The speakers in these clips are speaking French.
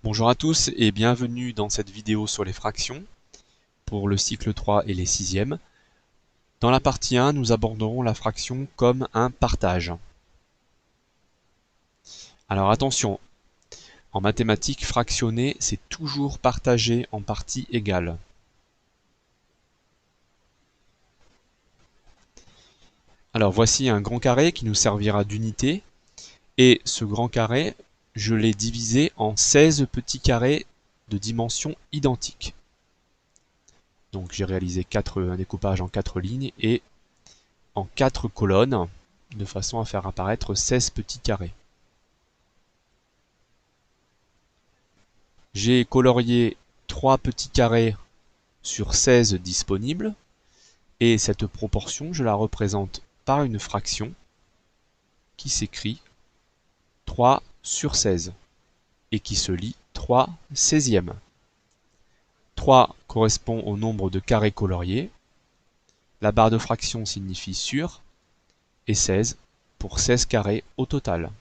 Bonjour à tous et bienvenue dans cette vidéo sur les fractions pour le cycle 3 et les sixièmes. Dans la partie 1, nous aborderons la fraction comme un partage. Alors attention, en mathématiques, fractionner, c'est toujours partager en parties égales. Alors voici un grand carré qui nous servira d'unité, et ce grand carré, je l'ai divisé en 16 petits carrés de dimensions identiques. Donc j'ai réalisé un découpage en 4 lignes et en 4 colonnes, de façon à faire apparaître 16 petits carrés. J'ai colorié 3 petits carrés sur 16 disponibles, et cette proportion, je la représente par une fraction qui s'écrit 3 sur 16 et qui se lit 3 16e. 3 correspond au nombre de carrés coloriés, la barre de fraction signifie sur, et 16 pour 16 carrés au total.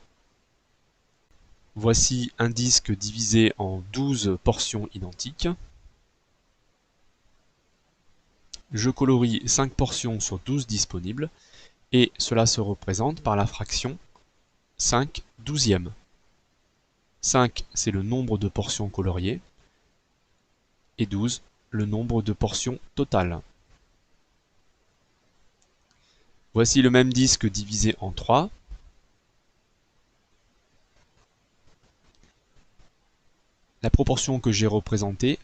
Voici un disque divisé en 12 portions identiques. Je colorie 5 portions sur 12 disponibles, et cela se représente par la fraction 5 douzièmes. 5, c'est le nombre de portions coloriées, et 12, le nombre de portions totales. Voici le même disque divisé en 3. La proportion que j'ai représentée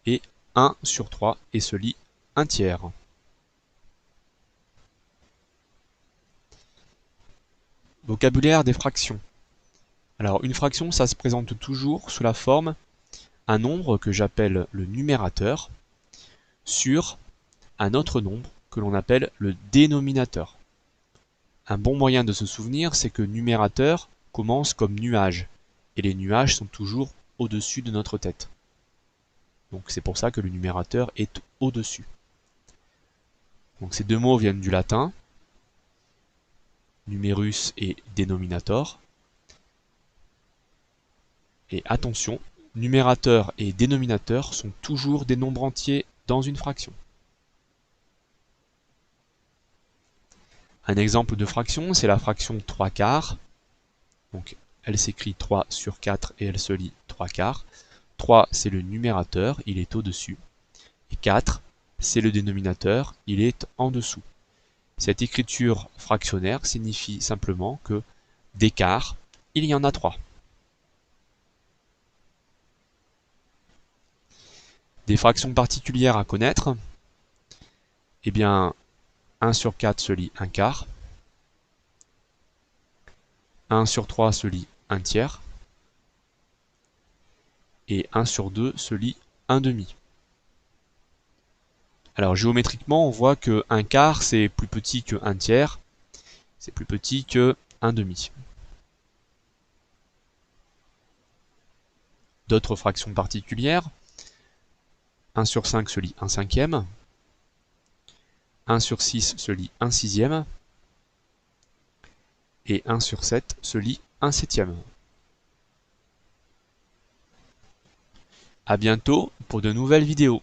est 1 sur 3 et se lit 1 tiers. Vocabulaire des fractions. Alors une fraction, ça se présente toujours sous la forme un nombre que j'appelle le numérateur sur un autre nombre que l'on appelle le dénominateur. Un bon moyen de se souvenir, c'est que numérateur commence comme nuage, et les nuages sont toujours au-dessus de notre tête. Donc c'est pour ça que le numérateur est au-dessus. Donc ces deux mots viennent du latin, numerus et dénominator. Et attention, numérateur et dénominateur sont toujours des nombres entiers dans une fraction. Un exemple de fraction, c'est la fraction 3 quarts. Donc elle s'écrit 3 sur 4 et elle se lit 3 quarts. 3, c'est le numérateur, il est au-dessus. Et 4, c'est le dénominateur, il est en dessous. Cette écriture fractionnaire signifie simplement que des quarts, il y en a 3. Des fractions particulières à connaître, eh bien 1 sur 4 se lit 1 quart, 1 sur 3 se lit 1 tiers, et 1 sur 2 se lit 1 demi. Alors géométriquement, on voit que 1 quart c'est plus petit que 1 tiers, c'est plus petit que 1 demi. D'autres fractions particulières, 1 sur 5 se lit 1 cinquième, 1 sur 6 se lit 1 sixième, et 1 sur 7 se lit 1 septième. À bientôt pour de nouvelles vidéos.